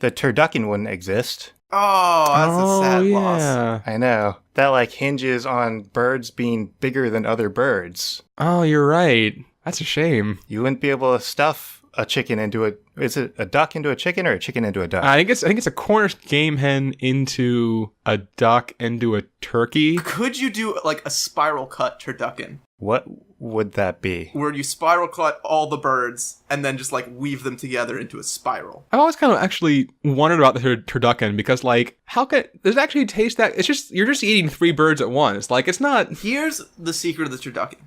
the turducken wouldn't exist. Oh, that's a sad loss. I know. That, like, hinges on birds being bigger than other birds. Oh, you're right. That's a shame. You wouldn't be able to stuff a chicken into a... Is it a duck into a chicken or a chicken into a duck? I think it's a Cornish game hen into a duck into a turkey. Could you do, like, a spiral cut turducken? What would that be? Where you spiral cut all the birds and then just, like, weave them together into a spiral. I've always kind of actually wondered about the turducken because, like, how does it actually taste that? It's just, you're just eating 3 birds at once. Like, it's not... Here's the secret of the turducken.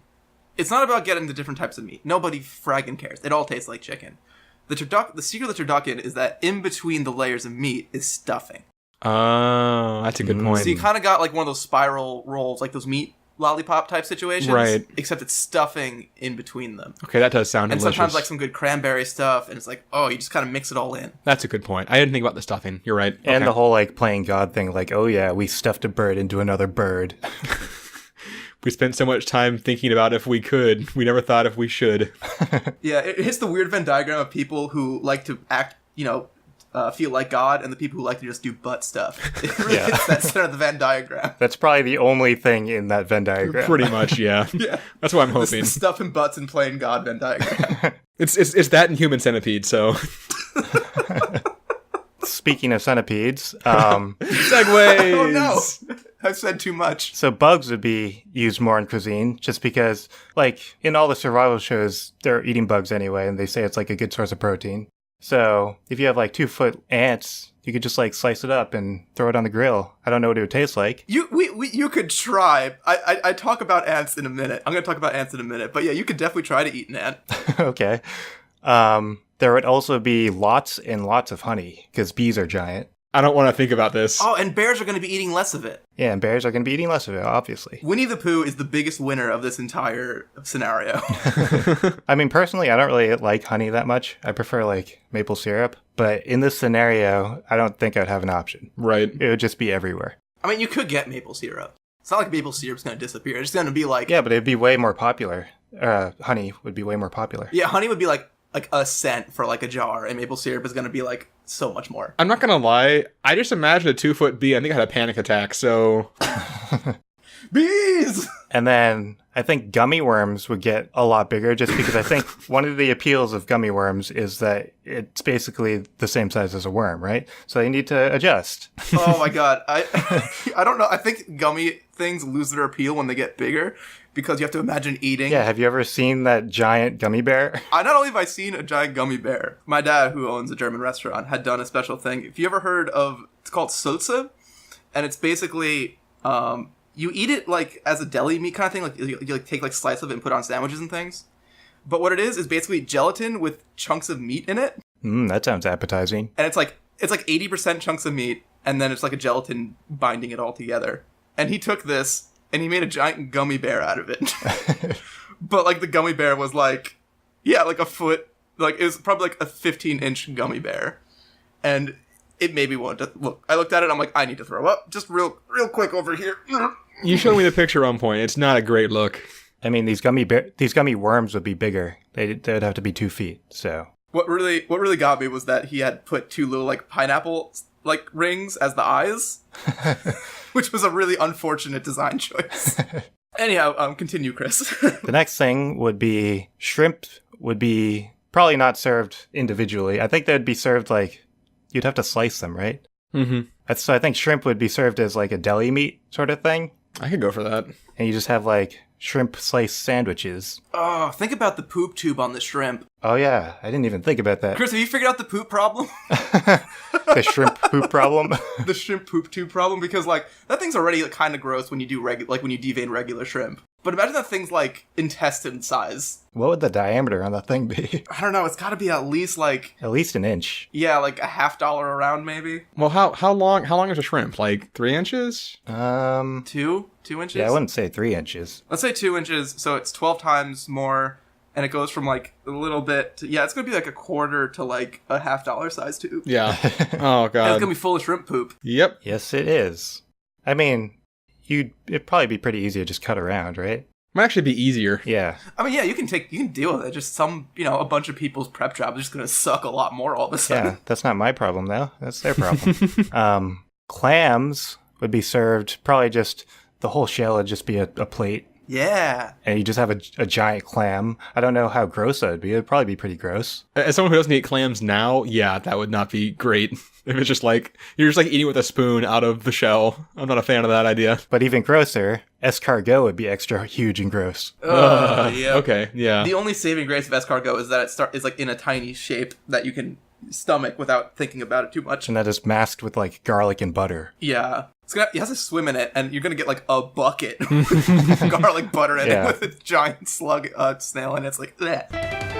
It's not about getting the different types of meat. Nobody fragging cares. It all tastes like chicken. The secret of the turducken is that in between the layers of meat is stuffing. Oh, that's a good point. So you kind of got, like, one of those spiral rolls, like those meat lollipop type situations, right? Except it's stuffing in between them. Okay, that does sound delicious. And sometimes like some good cranberry stuff, and it's like, oh, you just kind of mix it all in. That's a good point. I didn't think about the stuffing. You're right. And okay. the whole like playing God thing, like, oh yeah, we stuffed a bird into another bird. We spent so much time thinking about if we could. We never thought if we should. Yeah, it hits the weird Venn diagram of people who like to act, feel like God, and the people who like to just do butt stuff. It really hits that center of the Venn diagram. That's probably the only thing in that Venn diagram. Pretty much, yeah. Yeah. That's what I'm hoping. The stuff and butts and playing God Venn diagram. It's that and Human Centipede, so... Speaking of centipedes, segues! Oh no! I've said too much. So bugs would be used more in cuisine just because, like, in all the survival shows, they're eating bugs anyway, and they say it's like a good source of protein. So if you have like 2-foot ants, you could just like slice it up and throw it on the grill. I don't know what it would taste like. You could try. I talk about ants in a minute. I'm going to talk about ants in a minute. But yeah, you could definitely try to eat an ant. Okay. There would also be lots and lots of honey because bees are giant. I don't want to think about this. Oh, and bears are going to be eating less of it. Yeah, and bears are going to be eating less of it, obviously. Winnie the Pooh is the biggest winner of this entire scenario. I mean, personally, I don't really like honey that much. I prefer, like, maple syrup. But in this scenario, I don't think I'd have an option. Right. It would just be everywhere. I mean, you could get maple syrup. It's not like maple syrup's going to disappear. It's going to be like... Yeah, but it'd be way more popular. Honey would be way more popular. Yeah, honey would be like a cent for like a jar, and maple syrup is going to be like so much more. I'm not going to lie. I just imagined a 2-foot bee. I think I had a panic attack, so... Bees! And then I think gummy worms would get a lot bigger just because I think one of the appeals of gummy worms is that it's basically the same size as a worm, right? So they need to adjust. Oh my god. I don't know. I think gummy things lose their appeal when they get bigger because you have to imagine eating. Yeah, have you ever seen that giant gummy bear? Not only have I seen a giant gummy bear, my dad, who owns a German restaurant, had done a special thing. If you ever heard of, it's called Soße, and it's basically, you eat it like as a deli meat kind of thing, like you like take like a slice of it and put it on sandwiches and things. But what it is basically gelatin with chunks of meat in it. That sounds appetizing. And it's like 80% chunks of meat, and then it's like a gelatin binding it all together. And he took this and he made a giant gummy bear out of it. But like the gummy bear was like, yeah, like a foot, like it was probably like a 15-inch gummy bear. And it made me want to look. I looked at it, I'm like, I need to throw up. Just real quick over here. You showed me the picture at one point. It's not a great look. I mean, these gummy worms would be bigger. They'd have to be 2 feet, so. What really got me was that he had put 2 little like pineapple like rings as the eyes, which was a really unfortunate design choice. Anyhow, continue, Chris. The next thing would be shrimp would be probably not served individually. I think they'd be served like, you'd have to slice them, right? Mm-hmm. So I think shrimp would be served as like a deli meat sort of thing. I could go for that. And you just have like shrimp slice sandwiches. Oh, think about the poop tube on the shrimp. Oh yeah, I didn't even think about that. Chris, have you figured out the poop problem? The shrimp poop problem? The shrimp poop tube problem? Because like, that thing's already like, kind of gross when you do when you devein regular shrimp. But imagine that thing's like intestine size. What would the diameter on that thing be? I don't know, it's gotta be at least like... At least an inch. Yeah, like a $50 around maybe. Well, how long is a shrimp? Like 3 inches? 2 inches? Yeah, I wouldn't say 3 inches. Let's say 2 inches, so it's 12 times more, and it goes from like a little bit to, yeah, it's gonna be like a quarter to like a $50 size tube. Yeah. Oh god. And it's gonna be full of shrimp poop. Yep. Yes, it is. I mean, it'd probably be pretty easy to just cut around, right? Might actually be easier. Yeah. I mean, yeah, you can deal with it. Just a bunch of people's prep jobs are just going to suck a lot more all of a sudden. Yeah, that's not my problem, though. That's their problem. Clams would be served, probably just, the whole shell would just be a plate. Yeah. And you just have a giant clam. I don't know how gross that would be. It would probably be pretty gross. As someone who doesn't eat clams now, yeah, that would not be great. If it's just like, you're just like eating with a spoon out of the shell. I'm not a fan of that idea. But even grosser, escargot would be extra huge and gross. Yeah. Okay, yeah. The only saving grace of escargot is that it is like in a tiny shape that you can stomach without thinking about it too much. And that is masked with like garlic and butter. Yeah. It has to swim in it, and you're going to get like a bucket with garlic butter in it with a giant snail, and it's like, bleh.